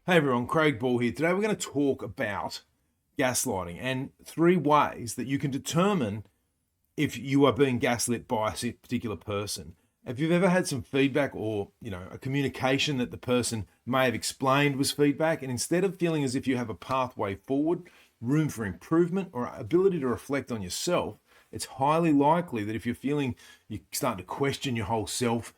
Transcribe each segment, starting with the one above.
Hey everyone, Craig Ball here. Today we're going to talk about gaslighting and 3 ways that you can determine if you are being gaslit by a particular person. If you've ever had some feedback or, a communication that the person may have explained was feedback, and instead of feeling as if you have a pathway forward, room for improvement, or ability to reflect on yourself, it's highly likely that if you're feeling you start to question your whole self,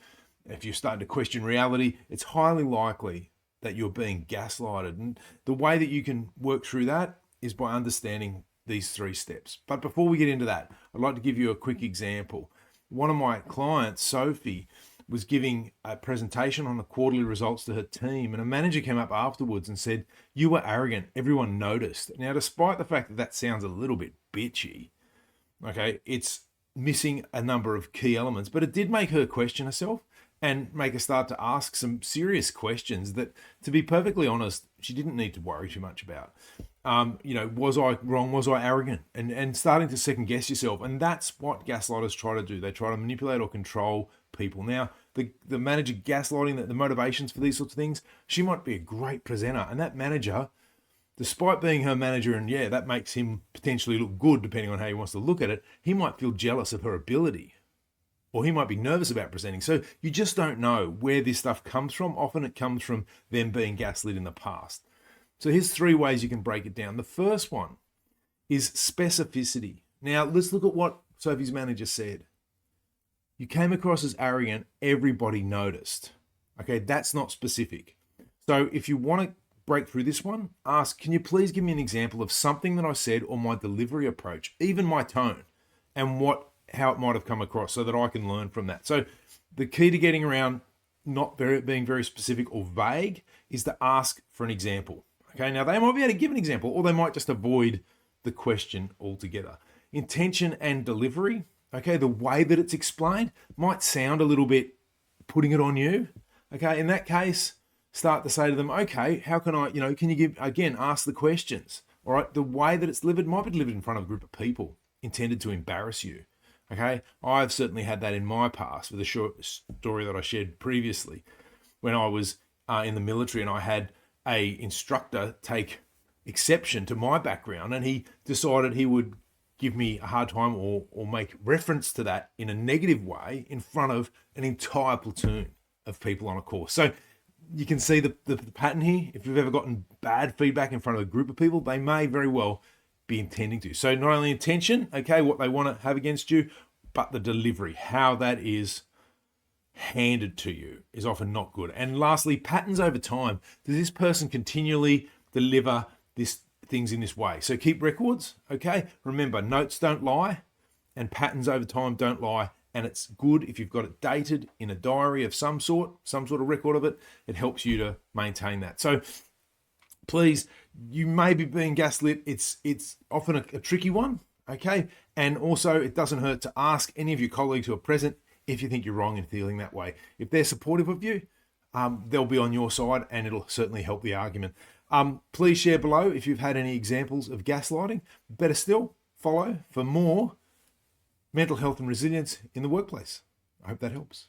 if you're starting to question reality, it's highly likely that you're being gaslighted. And the way that you can work through that is by understanding these 3 steps. But before we get into that, I'd like to give you a quick example. One of my clients, Sophie, was giving a presentation on the quarterly results to her team, and a manager came up afterwards and said, "You were arrogant. Everyone noticed." Now, despite the fact that that sounds a little bit bitchy, okay, it's missing a number of key elements, but it did make her question herself and make her start to ask some serious questions that, to be perfectly honest, she didn't need to worry too much about. Was I wrong? Was I arrogant? And starting to second guess yourself. And that's what gaslighters try to do. They try to manipulate or control people. Now, the manager gaslighting, the motivations for these sorts of things, she might be a great presenter. And that manager, despite being her manager, and yeah, that makes him potentially look good depending on how he wants to look at it, he might feel jealous of her ability, or he might be nervous about presenting. So you just don't know where this stuff comes from. Often it comes from them being gaslit in the past. So here's 3 ways you can break it down. The first one is specificity. Now let's look at what Sophie's manager said. "You came across as arrogant, everybody noticed." Okay, that's not specific. So if you want to break through this one, ask, "Can you please give me an example of something that I said, or my delivery approach, even my tone, and how it might have come across, so that I can learn from that." So the key to getting around being very specific or vague is to ask for an example. Okay, now they might be able to give an example, or they might just avoid the question altogether. Intention and delivery, okay, the way that it's explained might sound a little bit putting it on you. Okay, in that case, start to say to them, "Okay, how can I, can you ask the questions." All right, the way that it's delivered might be delivered in front of a group of people intended to embarrass you. Okay, I've certainly had that in my past with a short story that I shared previously when I was in the military, and I had a instructor take exception to my background, and he decided he would give me a hard time or make reference to that in a negative way in front of an entire platoon of people on a course. So you can see the pattern here. If you've ever gotten bad feedback in front of a group of people, they may very well be intending to. So not only intention, okay, what they want to have against you, but the delivery, how that is handed to you, is often not good. And lastly, patterns over time. Does this person continually deliver things in this way? So keep records, okay? Remember, notes don't lie, and patterns over time don't lie. And it's good if you've got it dated in a diary of some sort of record of it. It helps you to maintain that. So please, you may be being gaslit. It's often a tricky one, okay? And also, it doesn't hurt to ask any of your colleagues who are present if you think you're wrong in feeling that way. If they're supportive of you, they'll be on your side, and it'll certainly help the argument. Please share below if you've had any examples of gaslighting. Better still, follow for more mental health and resilience in the workplace. I hope that helps.